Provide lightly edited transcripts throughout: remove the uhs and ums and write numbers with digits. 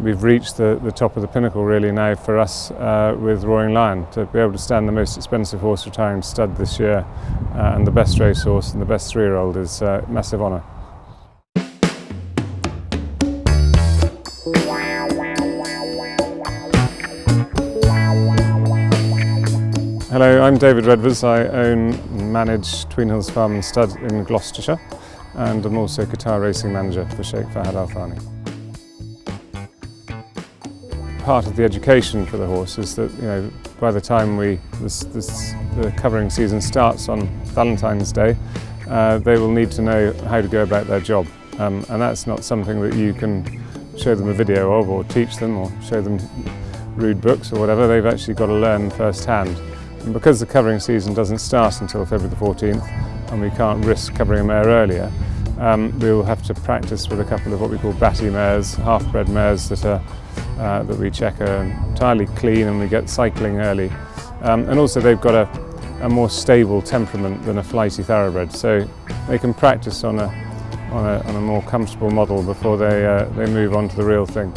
we've reached the top of the pinnacle really now for us with Roaring Lion. To be able to stand the most expensive horse retiring stud this year and the best racehorse and the best 3-year-old is a massive honour. Hello, I'm David Redvers. I own and manage Tweenhills Farm and Stud in Gloucestershire, and I'm also Qatar Racing manager for Sheikh Fahad Al Thani. Part of the education for the horse is that, by the time the covering season starts on Valentine's Day, they will need to know how to go about their job, and that's not something that you can show them a video of or teach them or show them rude books or whatever. They've actually got to learn firsthand. And because the covering season doesn't start until February the 14th and we can't risk covering a mare earlier, we'll have to practice with a couple of what we call batty mares, half-bred mares that we check are entirely clean and we get cycling early. And also they've got a more stable temperament than a flighty thoroughbred, so they can practice on a more comfortable model before they move on to the real thing.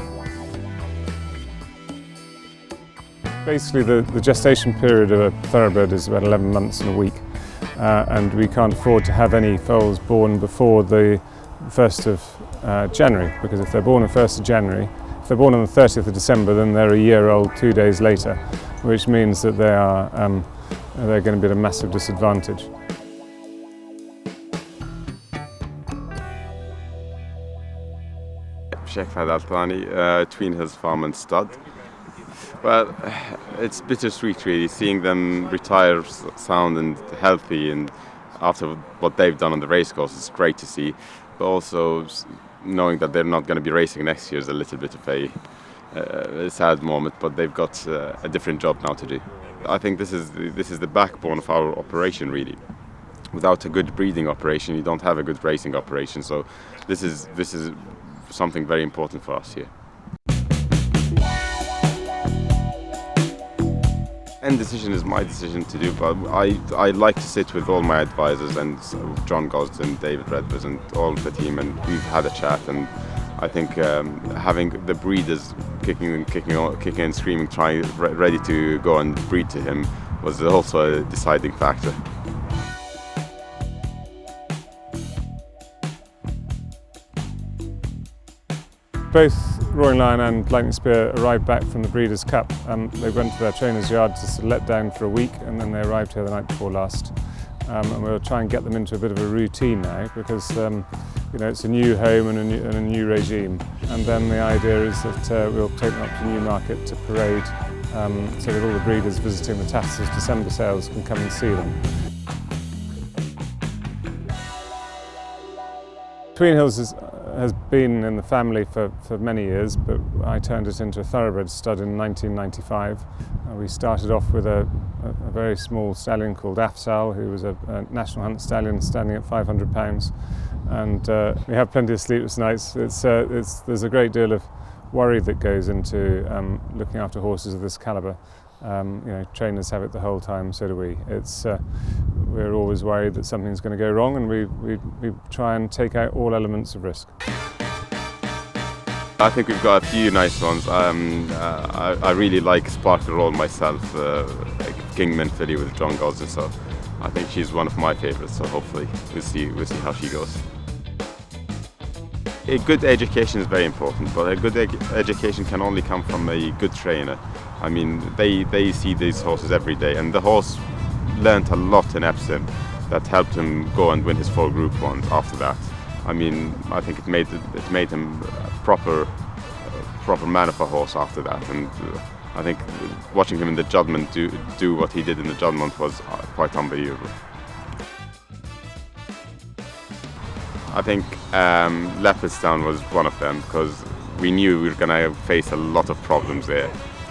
Basically, the gestation period of a thoroughbred is about 11 months and a week, and we can't afford to have any foals born before the 1st of January, because if they're born on the 1st of January, if they're born on the 30th of December, then they're a year old 2 days later, which means that they're going to be at a massive disadvantage. Sheikh Fahad Al Thani, Tweenhills Farm and Stud. Well, it's bittersweet really, seeing them retire sound and healthy, and after what they've done on the racecourse, it's great to see. But also knowing that they're not going to be racing next year is a little bit of a sad moment, but they've got a different job now to do. I think this is the backbone of our operation really. Without a good breeding operation, you don't have a good racing operation. So this is something very important for us here. End decision is my decision to do, but I like to sit with all my advisors and John Gosden, David Redvers and all the team, and we've had a chat, and I think having the breeders kicking and screaming, ready to go and breed to him was also a deciding factor. Both Roaring Lion and Lightning Spear arrived back from the Breeders' Cup. They went to their trainer's yard to let down for a week, and then they arrived here the night before last. And we'll try and get them into a bit of a routine now, because it's a new home and a new regime. And then the idea is that we'll take them up to Newmarket to parade, so that all the breeders visiting the Tattersall's December sales can come and see them. Tweenhills has been in the family for many years, but I turned it into a thoroughbred stud in 1995. We started off with a very small stallion called Afzal, who was a national hunt stallion standing at 500 pounds. And we have plenty of sleepless nights. There's a great deal of worry that goes into looking after horses of this calibre. Trainers have it the whole time, so do we. We're always worried that something's going to go wrong, and we try and take out all elements of risk. I think we've got a few nice ones. I really like Sparkle Roll myself, like Kingman filly with John Gosden, so I think she's one of my favourites, so hopefully we'll see how she goes. A good education is very important, but a good education can only come from a good trainer. I mean, they see these horses every day, and the horse learned a lot in Epsom that helped him go and win his 4 Group 1s after that. I mean, I think it made him a proper man of a horse after that, and I think watching him in the judgment do what he did in the judgment was quite unbelievable. I think Leopardstown was one of them, because we knew we were going to face a lot of problems there,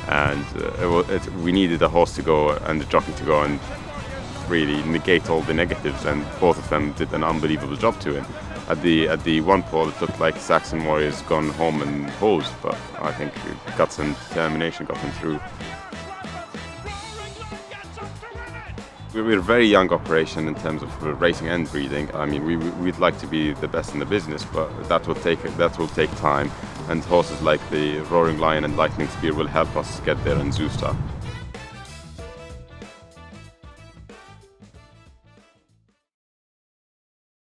and we needed the horse to go and the jockey to go and really negate all the negatives, and both of them did an unbelievable job to him. At the one pole, it looked like Saxon Warriors gone home and hosed, but I think guts and determination got him through. We're a very young operation in terms of racing and breeding. I mean, we'd like to be the best in the business, but that will take time. and horses like the Roaring Lion and Lightning Spear will help us get there in Zoo Star.